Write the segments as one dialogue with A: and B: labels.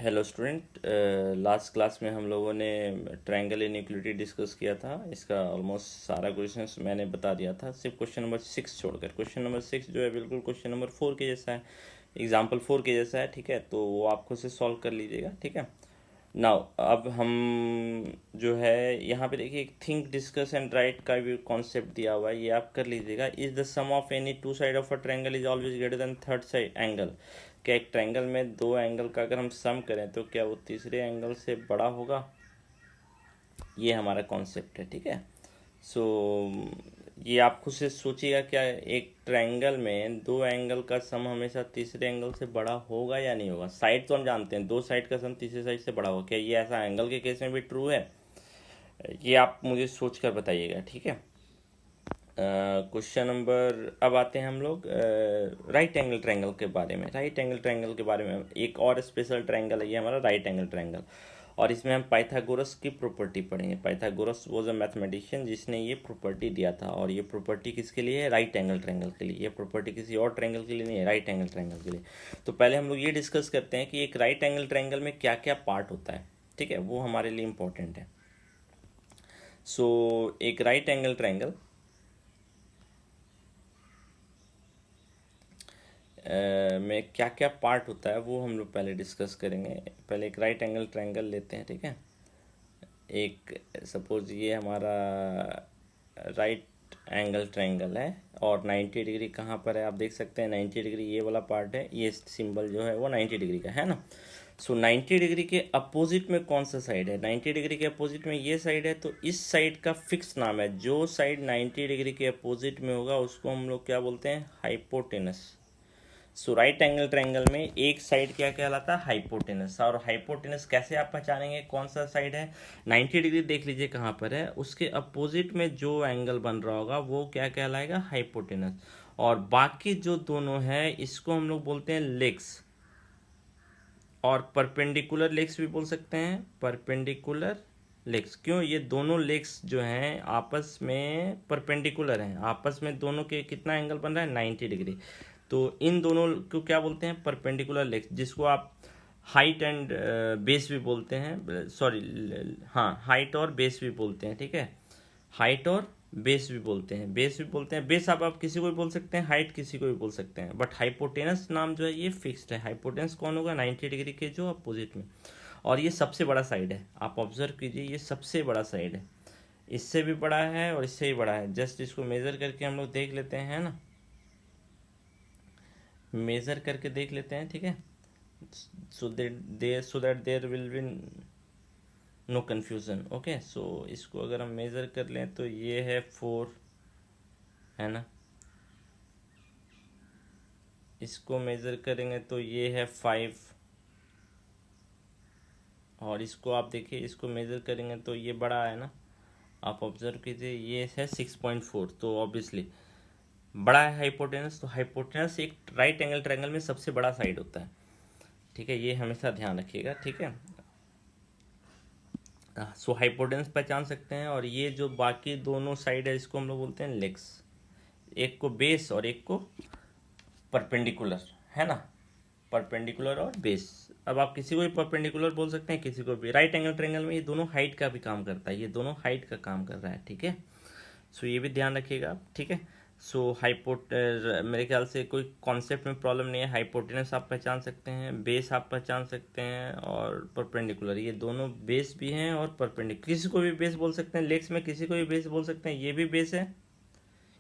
A: Hello student, last class में हम लोगों ने ट्रायंगल इनइक्वालिटी डिस्कस किया था। इसका ऑलमोस्ट सारा क्वेश्चंस मैंने बता दिया था, सिर्फ क्वेश्चन नंबर 6 छोड़कर। क्वेश्चन नंबर 6 जो है बिल्कुल क्वेश्चन नंबर 4 के जैसा है, एग्जाम्पल 4 के जैसा है। ठीक है, तो वो आप खुद से सॉल्व कर लीजिएगा। ठीक है, नाउ अब हम जो है यहाँ पे देखिए, थिंक डिस्कस एंड राइट का भी कॉन्सेप्ट दिया हुआ है, ये आप कर लीजिएगा। Is the sum of any two side of a triangle is always greater than third side angle. क्या एक ट्रायंगल में दो एंगल का अगर हम सम करें तो क्या वो तीसरे एंगल से बड़ा होगा? ये हमारा कॉन्सेप्ट है। ठीक है, सो ये आप खुद से सोचिएगा, क्या एक ट्रायंगल में दो एंगल का सम हमेशा तीसरे एंगल से बड़ा होगा या नहीं होगा? साइड तो हम जानते हैं, दो साइड का सम तीसरे साइड से बड़ा होगा। क्या ये ऐसा एंगल के केस में भी ट्रू है? ये आप मुझे सोच कर बताइएगा। ठीक है, क्वेश्चन नंबर अब आते हैं हम लोग राइट एंगल ट्रायंगल के बारे में। राइट एंगल ट्रायंगल के बारे में एक और स्पेशल ट्रायंगल है, ये हमारा राइट एंगल ट्रायंगल। और इसमें हम पाइथागोरस की प्रॉपर्टी पढ़ेंगे। पाइथागोरस वाज अ मैथमेटिशियन जिसने ये प्रॉपर्टी दिया था, और ये प्रॉपर्टी किसके लिए है? राइट एंगल ट्रायंगल के लिए। ये प्रॉपर्टी किसी और ट्रायंगल के लिए नहीं है, राइट एंगल ट्रायंगल के लिए। तो पहले हम लोग ये डिस्कस करते हैं कि एक राइट एंगल ट्रायंगल में क्या क्या पार्ट होता है। ठीक है, वो हमारे लिए इंपॉर्टेंट है। सो एक राइट एंगल ट्रायंगल में क्या क्या पार्ट होता है वो हम लोग पहले डिस्कस करेंगे। पहले एक राइट एंगल ट्रायंगल लेते हैं। ठीक है, एक सपोज ये हमारा राइट एंगल ट्रायंगल है, और 90 डिग्री कहाँ पर है? आप देख सकते हैं 90 डिग्री ये वाला पार्ट है, ये सिंबल जो है वो 90 डिग्री का है ना। सो 90 डिग्री के अपोजिट में कौन सा साइड है? 90 डिग्री के अपोजिट में ये साइड है, तो इस साइड का फिक्स नाम है। जो साइड 90 डिग्री के अपोजिट में होगा उसको हम लोग क्या बोलते हैं? हाइपोटेनस। सो राइट एंगल ट्रायंगल में एक साइड क्या कहलाता है? हाइपोटेनस। और हाइपोटेनस कैसे आप पहचानेंगे कौन सा साइड है? 90 डिग्री देख लीजिए कहाँ पर है, उसके अपोजिट में जो एंगल बन रहा होगा वो क्या कहलाएगा? हाइपोटेनस। और बाकी जो दोनों है इसको हम लोग बोलते हैं लेग्स, और परपेंडिकुलर लेग्स भी बोल सकते हैं। परपेंडिकुलर लेग्स क्यों? ये दोनों लेग्स जो हैं आपस में परपेंडिकुलर हैं, आपस में दोनों के कितना एंगल बन रहा है? 90 डिग्री। तो इन दोनों को क्या बोलते हैं? परपेंडिकुलर लेग्स, जिसको आप हाइट एंड बेस भी बोलते हैं। सॉरी, हाँ, हाइट और बेस भी बोलते हैं। ठीक है, हाइट और बेस भी बोलते हैं। बेस भी बोलते हैं, बेस आप किसी को भी बोल सकते हैं, हाइट किसी को भी बोल सकते हैं, बट हाइपोटेनस नाम जो है ये फिक्स्ड है। हाइपोटेनस कौन होगा? 90 डिग्री के जो अपोजिट में। और ये सबसे बड़ा साइड है, आप ऑब्जर्व कीजिए, ये सबसे बड़ा साइड है। इससे भी बड़ा है और इससे भी बड़ा है। जस्ट इसको मेजर करके हम लोग देख लेते हैं ना, मेजर करके देख लेते हैं। ठीक है, so that there will be no confusion. Okay, so इसको अगर हम मेज़र कर लें तो ये है 4, है ना। इसको मेज़र करेंगे तो ये है 5, और इसको आप देखिए, इसको मेज़र करेंगे तो ये बड़ा है ना। आप ऑब्जर्व कीजिए, ये है 6.4, तो ऑब्वियसली बड़ा है हाइपोटेनस। तो हाइपोटेनस एक राइट एंगल ट्रायंगल में सबसे बड़ा साइड होता है। ठीक है, ये हमेशा ध्यान रखिएगा। ठीक है, सो हाइपोटेनस पहचान सकते हैं। और ये जो बाकी दोनों साइड है इसको हम लोग बोलते हैं लेग्स, एक को बेस और एक को परपेंडिकुलर, है ना। परपेंडिकुलर और बेस। अब आप किसी को भी परपेंडिकुलर बोल सकते हैं, किसी को भी। राइट एंगल ट्रायंगल में ये दोनों हाइट का भी काम करता है, ये दोनों हाइट का काम कर रहा है। ठीक है, सो ये भी ध्यान रखिएगा आप। ठीक है, सो मेरे ख्याल से कोई कॉन्सेप्ट में प्रॉब्लम नहीं है। हाइपोटेनस आप पहचान सकते हैं, बेस आप पहचान सकते हैं, और परपेंडिकुलर, ये दोनों बेस भी हैं और परपेंडिकुलर। किसी को भी बेस बोल सकते हैं, लेग्स में किसी को भी बेस बोल सकते हैं। ये भी बेस है,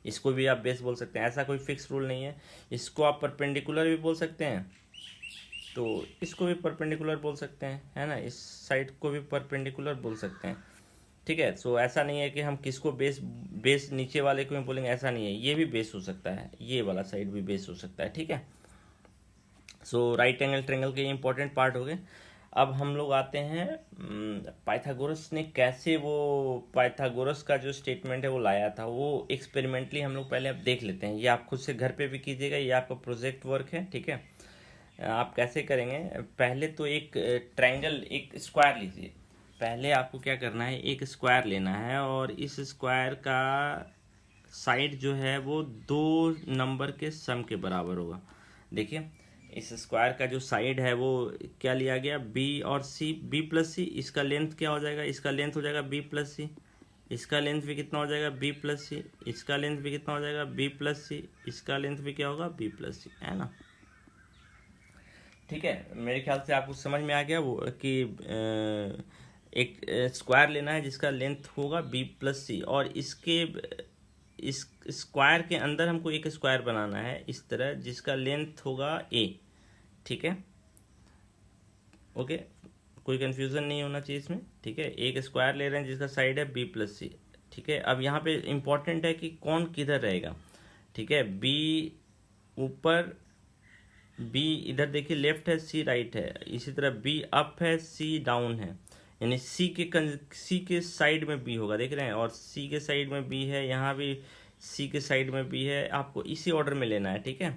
A: इसको भी आप बेस बोल सकते हैं, ऐसा कोई फिक्स रूल नहीं है। इसको आप परपेंडिकुलर भी बोल सकते हैं, तो इसको भी परपेंडिकुलर बोल सकते हैं, है ना। इस साइड को भी परपेंडिकुलर बोल सकते हैं। ठीक है, सो ऐसा नहीं है कि हम किसको बेस बेस नीचे वाले को भी बोलेंगे, ऐसा नहीं है। ये भी बेस हो सकता है, ये वाला साइड भी बेस हो सकता है। ठीक है, सो राइट एंगल ट्रायंगल के इंपॉर्टेंट पार्ट हो गए। अब हम लोग आते हैं पाइथागोरस ने कैसे, वो पाइथागोरस का जो स्टेटमेंट है वो लाया था, वो एक्सपेरिमेंटली हम लोग पहले अब देख लेते हैं। ये आप खुद से घर पे भी कीजिएगा, ये आपका प्रोजेक्ट वर्क है। ठीक है, आप कैसे करेंगे? पहले तो एक ट्रायंगल, एक स्क्वायर लीजिए। पहले आपको क्या करना है, एक स्क्वायर लेना है, और इस स्क्वायर का साइड जो है वो 2 नंबर के सम के बराबर होगा। देखिए, इस स्क्वायर का जो साइड है वो क्या लिया गया, बी और सी, बी प्लस सी। इसका लेंथ क्या हो जाएगा, इसका लेंथ हो जाएगा बी प्लस सी। इसका लेंथ भी कितना हो जाएगा, बी प्लस सी। इसका लेंथ भी कितना हो जाएगा, बी प्लस सी। इसका लेंथ भी क्या होगा, बी प्लस सी, है ना। ठीक है, मेरे ख्याल से आपको समझ में आ गया वो कि एक स्क्वायर लेना है जिसका लेंथ होगा बी प्लस सी, और इसके इस स्क्वायर के अंदर हमको एक स्क्वायर बनाना है इस तरह जिसका लेंथ होगा ए। ठीक है, ओके, कोई कंफ्यूजन नहीं होना चाहिए इसमें। ठीक है, एक स्क्वायर ले रहे हैं जिसका साइड है बी प्लस सी। ठीक है, अब यहाँ पे इम्पोर्टेंट है कि कौन किधर रहेगा। ठीक है, बी ऊपर, बी इधर देखिए लेफ्ट है, सी राइट है। इसी तरह बी अप है, सी डाउन है, यानी सी के साइड में बी होगा, देख रहे हैं, और सी के साइड में बी है, यहाँ भी सी के साइड में बी है। आपको इसी ऑर्डर में लेना है। ठीक है,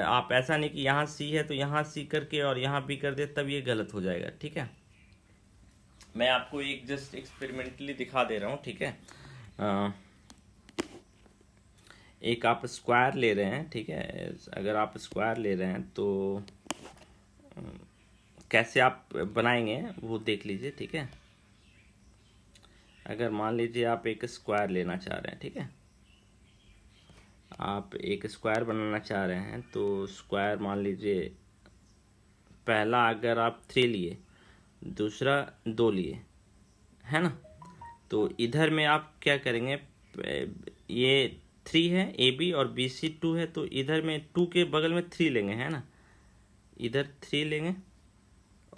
A: आप ऐसा नहीं कि यहाँ सी है तो यहाँ सी करके और यहाँ बी कर दे, तब ये गलत हो जाएगा। ठीक है, मैं आपको एक जस्ट एक्सपेरिमेंटली दिखा दे रहा हूँ। ठीक है, एक आप स्क्वायर ले रहे हैं। ठीक है, अगर आप स्क्वायर ले रहे हैं तो कैसे आप बनाएंगे वो देख लीजिए। ठीक है, अगर मान लीजिए आप एक स्क्वायर लेना चाह रहे हैं, ठीक है, आप एक स्क्वायर बनाना चाह रहे हैं, तो स्क्वायर मान लीजिए पहला अगर आप 3 लिए, दूसरा 2 लिए, है ना, तो इधर में आप क्या करेंगे, ये 3 है ए बी और बी सी 2 है, तो इधर में 2 के बगल में 3 लेंगे, है ना, इधर 3 लेंगे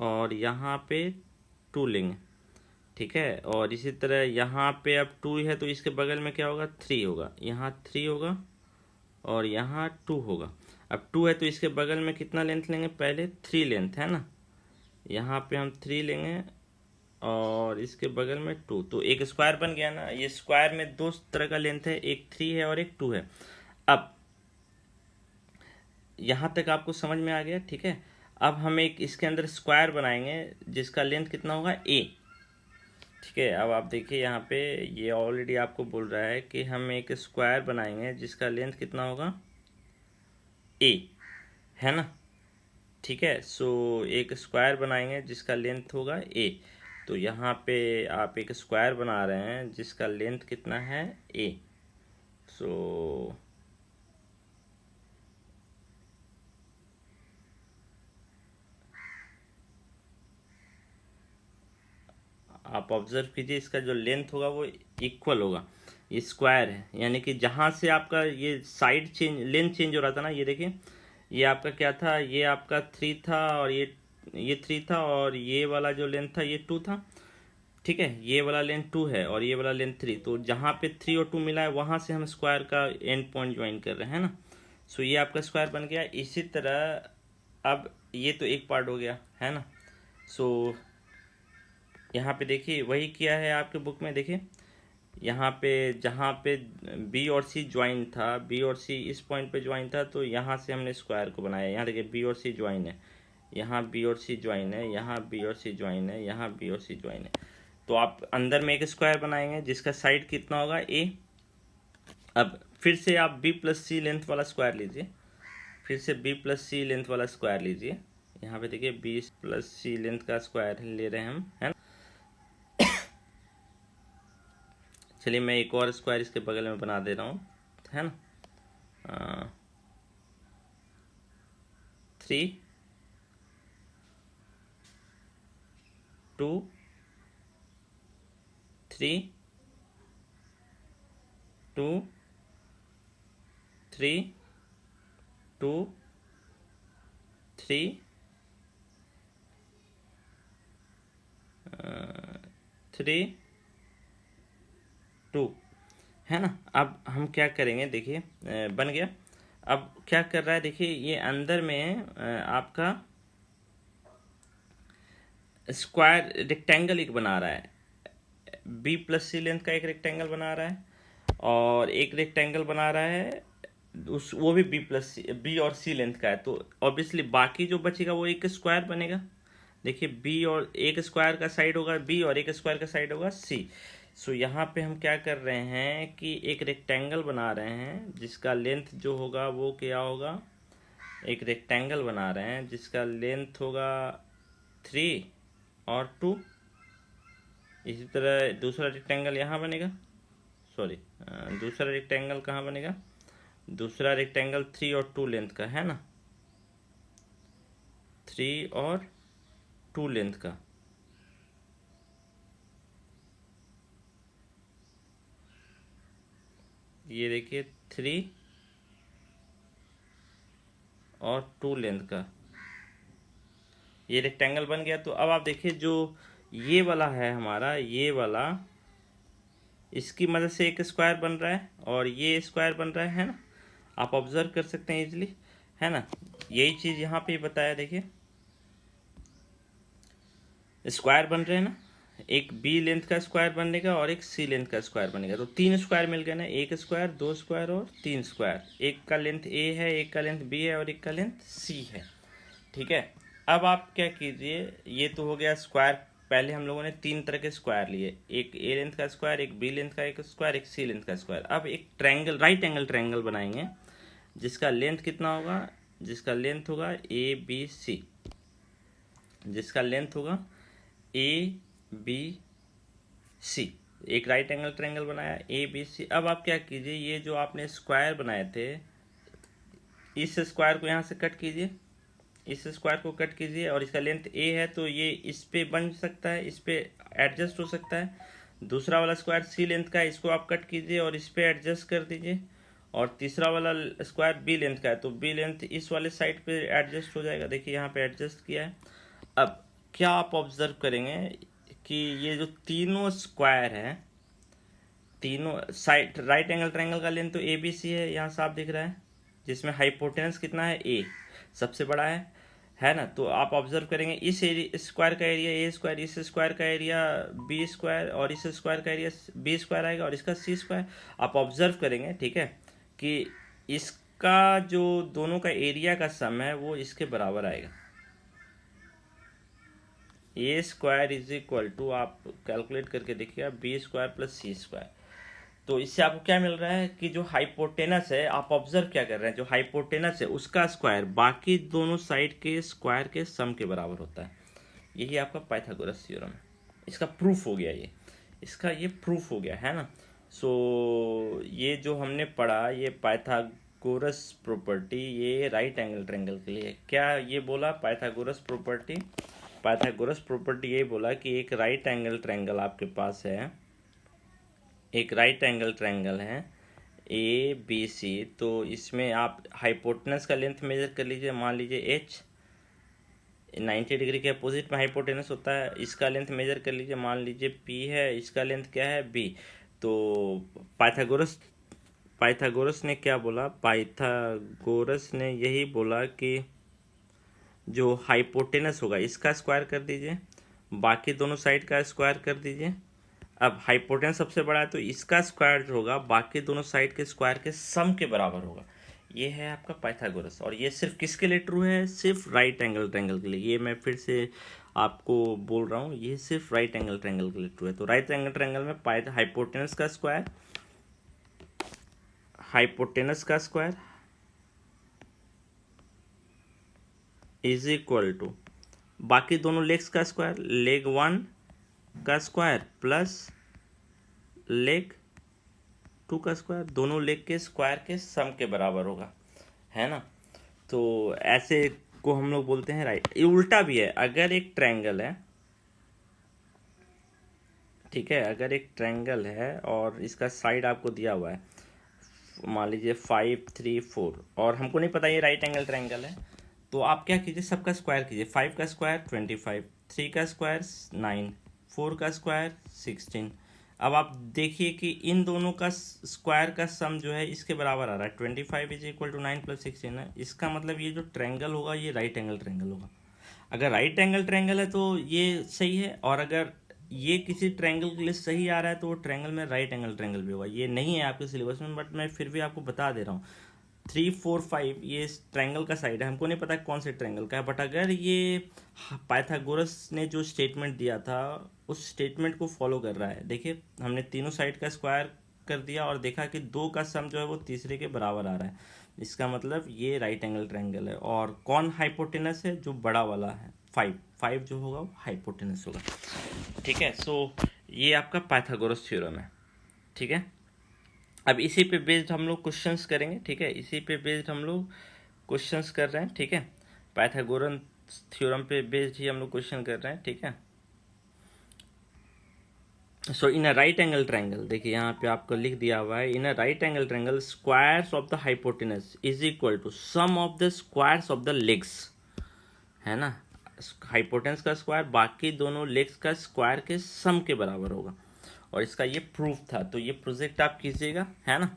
A: और यहाँ पे 2 लेंगे। ठीक है, और इसी तरह यहाँ पे अब 2 है तो इसके बगल में क्या होगा, 3 होगा, यहाँ 3 होगा और यहाँ 2 होगा। अब 2 है तो इसके बगल में कितना लेंथ लेंगे, पहले 3 लेंथ, है ना, यहाँ पे हम 3 लेंगे और इसके बगल में 2, तो एक स्क्वायर बन गया ना। ये स्क्वायर में 2 तरह का लेंथ है, एक 3 है और एक 2 है। अब यहाँ तक आपको समझ में आ गया। ठीक है, अब हम एक इसके अंदर स्क्वायर बनाएंगे जिसका लेंथ कितना होगा, ए। ठीक है, अब आप देखिए यहाँ पे ये ऑलरेडी आपको बोल रहा है कि हम एक स्क्वायर बनाएंगे जिसका लेंथ कितना होगा, ए, है ना। ठीक है, सो एक स्क्वायर बनाएंगे जिसका लेंथ होगा ए, तो यहाँ पे आप एक स्क्वायर बना रहे हैं जिसका लेंथ कितना है, ए। सो आप ऑब्जर्व कीजिए, इसका जो लेंथ होगा वो इक्वल होगा, ये स्क्वायर है, यानी कि जहाँ से आपका ये साइड चेंज, लेंथ चेंज हो रहा था ना, ये देखिए, ये आपका क्या था, ये आपका 3 था और ये 3 था और ये वाला जो लेंथ था ये 2 था। ठीक है, ये वाला लेंथ 2 है और ये वाला लेंथ 3, तो जहाँ पे 3 और 2 मिला है वहाँ से हम स्क्वायर का एंड पॉइंट ज्वाइन कर रहे हैं ना। सो ये आपका स्क्वायर बन गया। इसी तरह अब ये तो एक पार्ट हो गया, है ना। सो यहाँ पे देखिए वही किया है आपके बुक में, देखिए यहाँ पे जहाँ पे बी और सी ज्वाइन था, बी और सी इस पॉइंट पे ज्वाइन था, तो यहाँ से हमने स्क्वायर को बनाया। यहाँ देखिए बी और सी ज्वाइन है, यहाँ बी और सी ज्वाइन है, यहाँ बी और सी ज्वाइन है, यहाँ बी और सी ज्वाइन है। तो आप अंदर में एक स्क्वायर बनाएंगे जिसका साइड कितना होगा, ए। अब फिर से आप बी प्लस सी लेंथ वाला स्क्वायर लीजिए, फिर से बी प्लस सी लेंथ वाला स्क्वायर लीजिए। यहाँ पे देखिए बी प्लस सी लेंथ का स्क्वायर ले रहे हैं हम, है ना। चलिए मैं एक और स्क्वायर इसके बगल में बना दे रहा हूँ, है ना। 3 2 3 2 3 2 3 3 2, है ना। अब हम क्या करेंगे, देखिए बन गया। अब क्या कर रहा है, देखिए ये अंदर में आपका स्क्वायर रेक्टेंगल एक बना रहा है, बी प्लस सी लेंथ का एक रेक्टेंगल बना रहा है और एक रेक्टेंगल बना रहा है उस, वो भी बी प्लस सी, बी और सी लेंथ का है, तो ऑब्वियसली बाकी जो बचेगा वो एक स्क्वायर बनेगा। देखिए बी और एक स्क्वायर का साइड होगा बी और एक स्क्वायर का साइड होगा सी। सो यहाँ पे हम क्या कर रहे हैं कि एक रेक्टेंगल बना रहे हैं जिसका लेंथ जो होगा वो क्या होगा, एक रेक्टेंगल बना रहे हैं जिसका लेंथ होगा 3 और 2। इसी तरह दूसरा रेक्टेंगल यहाँ बनेगा, सॉरी दूसरा रेक्टेंगल कहाँ बनेगा, दूसरा रेक्टेंगल 3 और 2 लेंथ का है ना, 3 और 2 लेंथ का। ये देखिए 3 और 2 लेंथ का ये रेक्टेंगल बन गया। तो अब आप देखिए जो ये वाला है हमारा, ये वाला, इसकी मदद से एक स्क्वायर बन रहा है और ये स्क्वायर बन रहा है ना, आप ऑब्जर्व कर सकते हैं इजीली, है ना। यही चीज़ यहाँ पे बताया, देखिए स्क्वायर बन रहे हैं ना, एक बी लेंथ का स्क्वायर बनेगा और एक सी लेंथ का स्क्वायर बनेगा। तो 3 स्क्वायर मिल गए ना, एक स्क्वायर, 2 स्क्वायर और 3 स्क्वायर। एक का लेंथ ए है, एक का लेंथ बी है और एक का लेंथ सी है, ठीक है। अब आप क्या कीजिए, ये तो हो गया स्क्वायर। पहले हम लोगों ने 3 तरह के स्क्वायर लिए, एक ए लेंथ का स्क्वायर, एक बी लेंथ का एक स्क्वायर, एक सी लेंथ का स्क्वायर। अब एक ट्रायंगल, राइट एंगल ट्रायंगल बनाएंगे जिसका लेंथ कितना होगा, जिसका लेंथ होगा ए बी सी, जिसका लेंथ होगा ए बी सी। एक राइट एंगल ट्रायंगल बनाया ए बी सी। अब आप क्या कीजिए, ये जो आपने स्क्वायर बनाए थे, इस स्क्वायर को यहाँ से कट कीजिए, इस स्क्वायर को कट कीजिए और इसका लेंथ ए है तो ये इस पे बन सकता है, इस पे एडजस्ट हो सकता है। दूसरा वाला स्क्वायर सी लेंथ का है, इसको आप कट कीजिए और इस पे एडजस्ट कर दीजिए। और तीसरा वाला स्क्वायर बी लेंथ का है तो बी लेंथ इस वाले साइड पे एडजस्ट हो जाएगा, देखिए यहाँ पे एडजस्ट किया है। अब क्या आप ऑब्जर्व करेंगे कि ये जो तीनों स्क्वायर है, तीनों साइड राइट एंगल ट्रायंगल का लेंथ तो ए बी सी है, यहाँ साफ दिख रहा है, जिसमें हाइपोटेनस कितना है, ए सबसे बड़ा है ना। तो आप ऑब्जर्व करेंगे इस स्क्वायर का एरिया ए स्क्वायर, इस स्क्वायर का एरिया बी स्क्वायर और इस स्क्वायर का एरिया बी स्क्वायर आएगा और इसका सी स्क्वायर। आप ऑब्जर्व करेंगे, ठीक है, कि इसका जो दोनों का एरिया का सम है वो इसके बराबर आएगा। ए स्क्वायर इज इक्वल टू, आप कैलकुलेट करके देखिएगा, बी स्क्वायर प्लस सी स्क्वायर। तो इससे आपको क्या मिल रहा है कि जो हाइपोटेनस है, आप ऑब्जर्व क्या कर रहे हैं, जो हाइपोटेनस है उसका स्क्वायर बाकी दोनों साइड के स्क्वायर के सम के बराबर होता है। यही आपका पाइथागोरस थ्योरम है, इसका प्रूफ हो गया, ये इसका ये प्रूफ हो गया, है ना। सो ये जो हमने पढ़ा, ये पाइथागोरस प्रॉपर्टी, ये राइट एंगल ट्रायंगल के लिए क्या ये बोला, पाइथागोरस प्रॉपर्टी, पाइथागोरस प्रॉपर्टी ये बोला कि एक राइट एंगल ट्रायंगल आपके पास है, एक राइट एंगल ट्रायंगल है ए बी सी। तो इसमें आप हाइपोटेनस का लेंथ मेजर कर लीजिए, मान लीजिए एच, 90 डिग्री के अपोजिट में हाइपोटेनस होता है। इसका लेंथ मेजर कर लीजिए, मान लीजिए पी है, इसका लेंथ क्या है, बी। तो पाइथागोरस ने क्या बोला, पाइथागोरस ने यही बोला कि जो हाइपोटेनस होगा इसका स्क्वायर कर दीजिए, बाकी दोनों साइड का स्क्वायर कर दीजिए। अब हाइपोटेनस सबसे बड़ा है तो इसका स्क्वायर जो होगा बाकी दोनों साइड के स्क्वायर के सम के बराबर होगा। ये है आपका पाइथागोरस। और ये सिर्फ किसके लिए ट्रू है, सिर्फ राइट एंगल ट्रायंगल के लिए। ये मैं फिर से आपको बोल रहा हूँ, ये सिर्फ राइट एंगल ट्रायंगल के लिए ट्रू है। तो राइट एंगल ट्रायंगल में हाइपोटेनस का स्क्वायर, हाइपोटेनस का स्क्वायर इज इक्वल टू बाकी दोनों लेग्स का स्क्वायर, लेग 1 का स्क्वायर प्लस लेग 2 का स्क्वायर, दोनों लेग के स्क्वायर के सम के बराबर होगा, है ना। तो ऐसे को हम लोग बोलते हैं राइट। ये उल्टा भी है, अगर एक ट्रायंगल है, ठीक है, अगर एक ट्रायंगल है और इसका साइड आपको दिया हुआ है, मान लीजिए 5 3 4, और हमको नहीं पता ये राइट एंगल ट्रायंगल है, तो आप क्या कीजिए, सबका स्क्वायर कीजिए। 5 का स्क्वायर 25, 3 का स्क्वायर 9, 4 का स्क्वायर 16। अब आप देखिए कि इन दोनों का स्क्वायर का सम जो है इसके बराबर आ रहा है, 25 इज इक्वल टू 9 प्लस 16 है। इसका मतलब ये जो ट्रायंगल होगा ये राइट एंगल ट्रायंगल होगा। अगर राइट एंगल ट्रायंगल है तो ये सही है, और अगर ये किसी ट्रायंगल के लिए सही आ रहा है तो वो ट्रायंगल में राइट एंगल ट्रायंगल भी होगा। ये नहीं है आपके सिलेबस में, बट मैं फिर भी आपको बता दे रहा हूँ। 3 4 5 ये ट्रायंगल का साइड है, हमको नहीं पता कौन से ट्रायंगल का है, बट अगर ये पाइथागोरस ने जो स्टेटमेंट दिया था उस स्टेटमेंट को फॉलो कर रहा है। देखिए हमने तीनों साइड का स्क्वायर कर दिया और देखा कि दो का सम जो है वो तीसरे के बराबर आ रहा है, इसका मतलब ये राइट एंगल ट्रायंगल है। और कौन हाइपोटेनस है? जो बड़ा वाला है, 5 जो होगा वो हाइपोटेनस होगा। ठीक है, सो ये आपका पाइथागोरस थ्योरम है। ठीक है, अब इसी पे बेस्ड हम लोग क्वेश्चंस करेंगे। ठीक है, इसी पे बेस्ड हम लोग क्वेश्चंस कर रहे हैं। ठीक है, पाइथागोरस थ्योरम पे बेस्ड ही हम लोग क्वेश्चन कर रहे हैं। ठीक है, so in a right angle triangle, देखिए यहाँ पे आपको लिख दिया हुआ है, in a right angle triangle squares of the hypotenuse is equal to sum of the squares of the legs, है ना। हाइपोटेनस का स्क्वायर बाकी दोनों लेग्स का स्क्वायर के सम के बराबर होगा, और इसका ये प्रूफ था, तो ये प्रोजेक्ट आप कीजिएगा, है ना।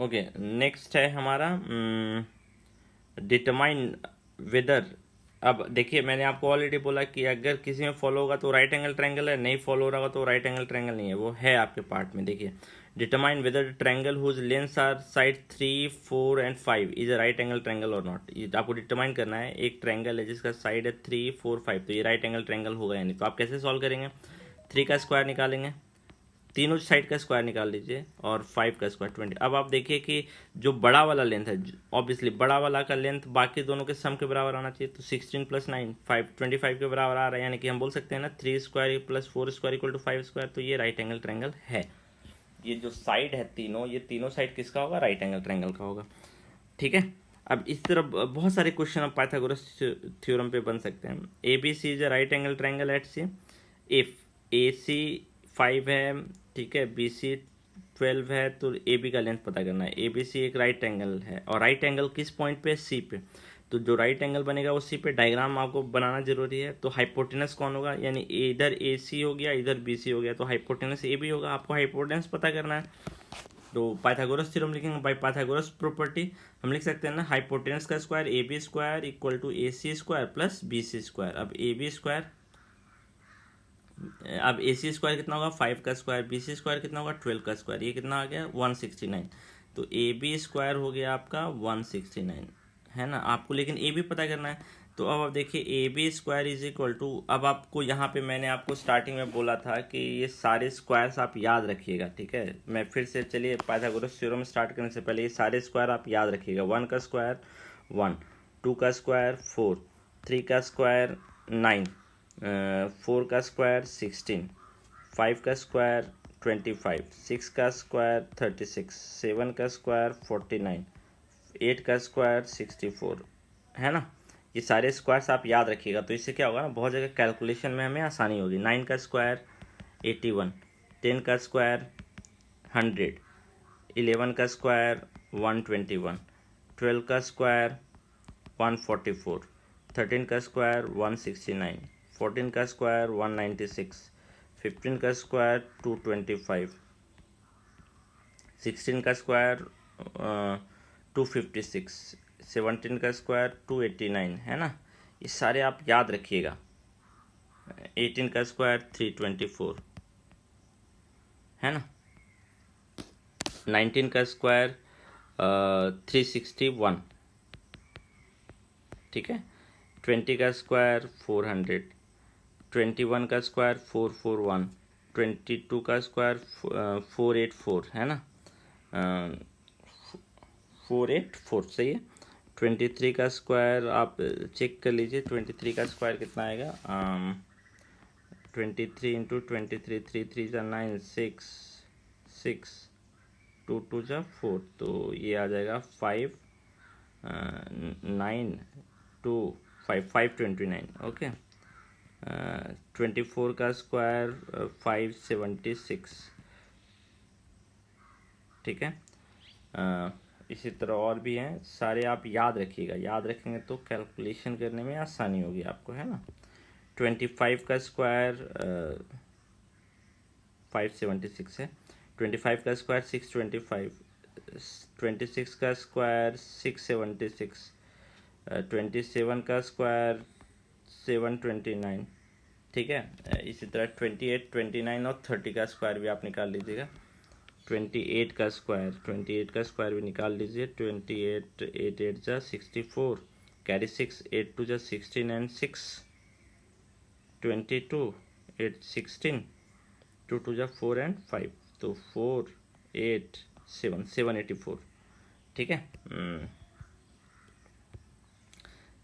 A: ओके, नेक्स्ट है हमारा डिटरमाइन वेदर। अब देखिए मैंने आपको ऑलरेडी बोला कि अगर किसी में फॉलो होगा तो राइट एंगल ट्रायंगल है, नहीं फॉलो हो रहा होगा तो राइट एंगल ट्रायंगल नहीं है, वो है आपके पार्ट में। देखिए, determine whether triangle whose lengths are side 3, 4 and 5 is a right angle triangle और नॉट। ये आपको डिटरमाइन करना है, एक ट्रायंगल है जिसका साइड है 3, 4, 5, तो ये राइट एंगल ट्रायंगल होगा या नहीं। तो आप कैसे सॉल्व करेंगे? 3 का स्क्वायर निकालेंगे, तीनों साइड का स्क्वायर निकाल लीजिए, और 5 का स्क्वायर 20। अब आप देखिए कि जो बड़ा वाला लेंथ है, ऑब्वियसली बड़ा वाला का लेंथ बाकी दोनों के सम के बराबर आना चाहिए, तो 16 + 9 25 के बराबर आ रहा है, यानी कि हम बोल सकते हैं ना 3 स्क्वायर + 4 स्क्वायर = 5 स्क्वायर। तो ये राइट एंगल ट्रायंगल है। ये जो साइड है तीनों, ये तीनों साइड किसका होगा? राइट एंगल ट्रायंगल का होगा। ठीक है, अब इस तरह बहुत सारे क्वेश्चन अब पाइथागोरस थ्योरम पे बन सकते हैं। A B C is a right angle triangle at C if A C 5 है, ठीक है, बी सी 12 है, तो ए बी का लेंथ पता करना है। ए बी सी एक राइट एंगल है, और राइट एंगल किस पॉइंट पे? सी पे। तो जो राइट एंगल बनेगा वो सी पे, डायग्राम आपको बनाना जरूरी है। तो हाइपोटेनस कौन होगा? यानी इधर ए सी हो गया, इधर बी सी हो गया, तो हाइपोटेनस ए बी होगा। आपको हाइपोटेनस पता करना है, तो पाइथागोरस थ्योरम लिखेंगे। बाय पाइथागोरस प्रॉपर्टी हम लिख सकते हैं ना, हाइपोटेनस का square a b square equal to a c square plus b c square. अब ए बी स्क्वायर, अब ए सी स्क्वायर कितना होगा? 5 का स्क्वायर, बी सी स्क्वायर कितना होगा? 12 का स्क्वायर, ये कितना आ गया? 169। तो ए बी स्क्वायर हो गया आपका 169, है ना। आपको लेकिन ए बी पता करना है, तो अब आप देखिए a b square is equal to, अब आपको यहाँ पे मैंने आपको स्टार्टिंग में बोला था कि ये सारे स्क्वायर्स आप याद रखिएगा। ठीक है, मैं फिर से, चलिए पाइथागोरस थ्योरम स्टार्ट करने से पहले ये सारे स्क्वायर आप याद रखिएगा। 1 का स्क्वायर 1, 2 का स्क्वायर 4, 3 का स्क्वायर 9, 4 का स्क्वायर 16, 5 का स्क्वायर 25, 6 का स्क्वायर 36, 7 का स्क्वायर 49, 8 का स्क्वायर 64, है ना। ये सारे स्क्वायर्स आप याद रखिएगा, तो इससे क्या होगा ना, बहुत जगह कैलकुलेशन में हमें आसानी होगी। 9 का स्क्वायर 81, 10 का स्क्वायर 100, 11 का स्क्वायर 121, 12 का स्क्वायर 144, 13 का स्क्वायर 169, 14 का स्क्वायर 196, 15 का स्क्वायर 225, 16 का स्क्वायर 256, 17 का स्क्वायर 289, है ना। ये सारे आप याद रखिएगा। 18 का स्क्वायर 324, है ना। 19 का स्क्वायर 361, ठीक है। 20 का स्क्वायर 400, 21 का स्क्वायर 441, 22 का स्क्वायर 484, है ना। 484 सही है। 23 का स्क्वायर आप चेक कर लीजिए, 23 का स्क्वायर कितना आएगा? 23 इंटू 23, 3 3 जा 9, 6 6, 2 2 जा 4, तो ये आ जाएगा 5 9 2 5 529, ओके। 24 का स्क्वायर 576, ठीक है। इसी तरह और भी हैं, सारे आप याद रखिएगा, याद रखेंगे तो कैलकुलेशन करने में आसानी होगी आपको, है ना। 25 का स्क्वायर 576 है, 25 का स्क्वायर 625, 26 का स्क्वायर 676, 27 का स्क्वायर 729, ठीक है। इसी तरह 28, 29 और 30 का स्क्वायर भी आप निकाल लीजिएगा। 28 का स्क्वायर भी निकाल लीजिए। 28 8 8 जा 64, कैरी 6, 8 2 जा 16 एंड 6 22, 8 16, 2 2 जा 4 एंड 5, तो 4 8 7 784, ठीक है।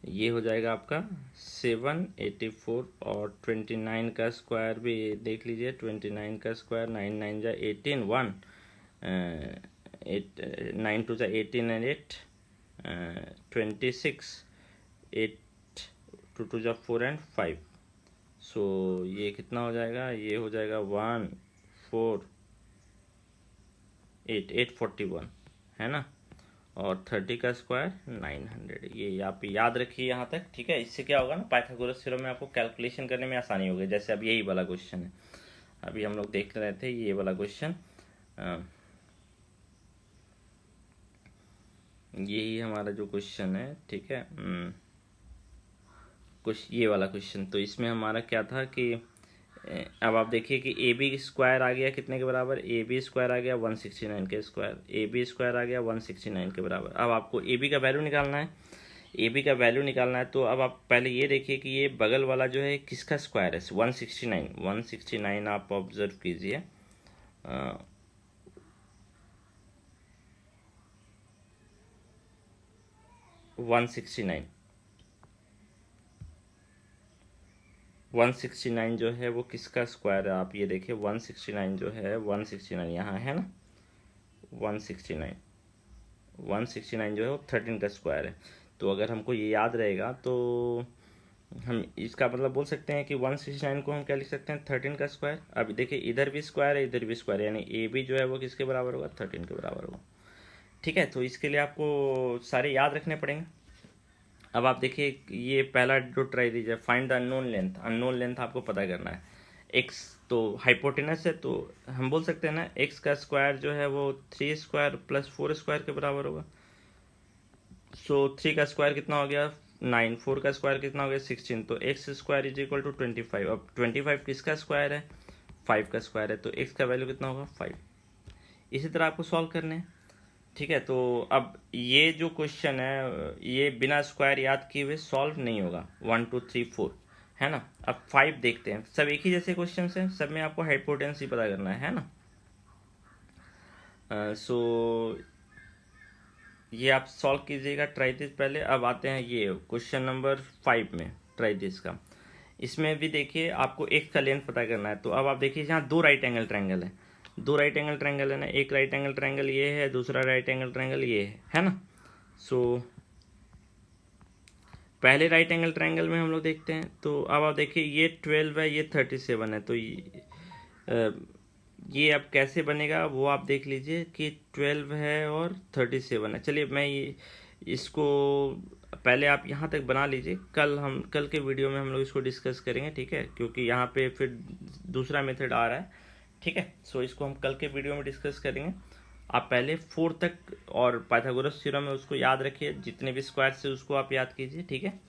A: ये हो जाएगा आपका 784, और 29 का स्क्वायर भी देख लीजिए, 29 का स्क्वायर 9 9 जा 18, 1 8 9 2 जा 18 एंड 8 26, 8 2 2 जा 4 एंड 5, सो ये कितना हो जाएगा, ये हो जाएगा 1 4 8 841, है ना। और 30 का स्क्वायर 900, ये आप याद रखिए यहाँ तक, ठीक है। इससे क्या होगा ना, पाइथागोरस थ्योरम में आपको कैलकुलेशन करने में आसानी होगी। जैसे अब यही वाला क्वेश्चन है, अभी हम लोग देख रहे थे ये वाला क्वेश्चन, यही हमारा जो क्वेश्चन है, ठीक है। कुछ ये वाला क्वेश्चन, तो इसमें हमारा क्या था कि अब आप देखिए कि ए बी स्क्वायर आ गया कितने के बराबर, ए बी स्क्वायर आ गया 169 के स्क्वायर, ए बी स्क्वायर आ गया 169 के बराबर। अब आपको ए बी का वैल्यू निकालना है, ए बी का वैल्यू निकालना है, तो अब आप पहले ये देखिए कि ये बगल वाला जो है किसका स्क्वायर है, 169 आप ऑब्जर्व कीजिए। 169 जो है वो किसका स्क्वायर है, आप ये देखिए 169 जो है 169 यहाँ है ना, 169 जो है वो 13 का स्क्वायर है। तो अगर हमको ये याद रहेगा तो हम इसका मतलब बोल सकते हैं कि 169 को हम क्या लिख सकते हैं, 13 का स्क्वायर। अभी देखिए इधर भी स्क्वायर है, इधर भी स्क्वायर है, यानी ए बी जो है वो किसके बराबर होगा, 13 के बराबर होगा, ठीक है। तो इसके लिए आपको सारे याद रखने पड़ेंगे। अब आप देखिए ये पहला जो ट्राई दीजिए, find the unknown length, unknown length आपको पता करना है। एक्स तो हाइपोटेनस है, तो हम बोल सकते हैं ना एक्स का स्क्वायर जो है वो 3 स्क्वायर प्लस 4 स्क्वायर के बराबर होगा। सो 3 का स्क्वायर कितना हो गया 9, 4 का स्क्वायर कितना हो गया 16, तो x square is equal to 25। अब 25 किसका स्क्वायर है, 5 का स्क्वायर है, तो एक्स का वैल्यू कितना होगा 5। इसी तरह आपको सॉल्व करने हैं, ठीक है। तो अब ये जो क्वेश्चन है ये बिना स्क्वायर याद किए हुए सॉल्व नहीं होगा, 1 2 3 4, है ना। अब 5 देखते हैं, सब एक ही जैसे क्वेश्चन हैं, सब में आपको हाइपोटेनस ही पता करना है ना। सो ये आप सॉल्व कीजिएगा, ट्राई दिस पहले। अब आते हैं ये क्वेश्चन नंबर 5 में, ट्राई दिस का। इसमें भी देखिए आपको एक्स का लेंथ पता करना है। तो अब आप देखिए यहाँ दो राइट एंगल ट्रायंगल है, दो राइट एंगल ट्रायंगल है ना, एक राइट एंगल ट्रायंगल ये है, दूसरा राइट एंगल ट्रायंगल ये है ना। सो पहले राइट एंगल ट्रायंगल में हम लोग देखते हैं, तो अब आप देखिए ये 12 है, ये 37 है, तो ये अब कैसे बनेगा वो आप देख लीजिए कि 12 है और 37 है। चलिए मैं ये इसको पहले आप यहाँ तक बना लीजिए, कल के वीडियो में हम लोग इसको डिस्कस करेंगे, ठीक है, क्योंकि यहाँ पे फिर दूसरा मेथड आ रहा है, ठीक है। सो इसको हम कल के वीडियो में डिस्कस करेंगे। आप पहले 4 तक और पाइथागोरस थ्योरम में उसको याद रखिए, जितने भी स्क्वायर से उसको आप याद कीजिए, ठीक है।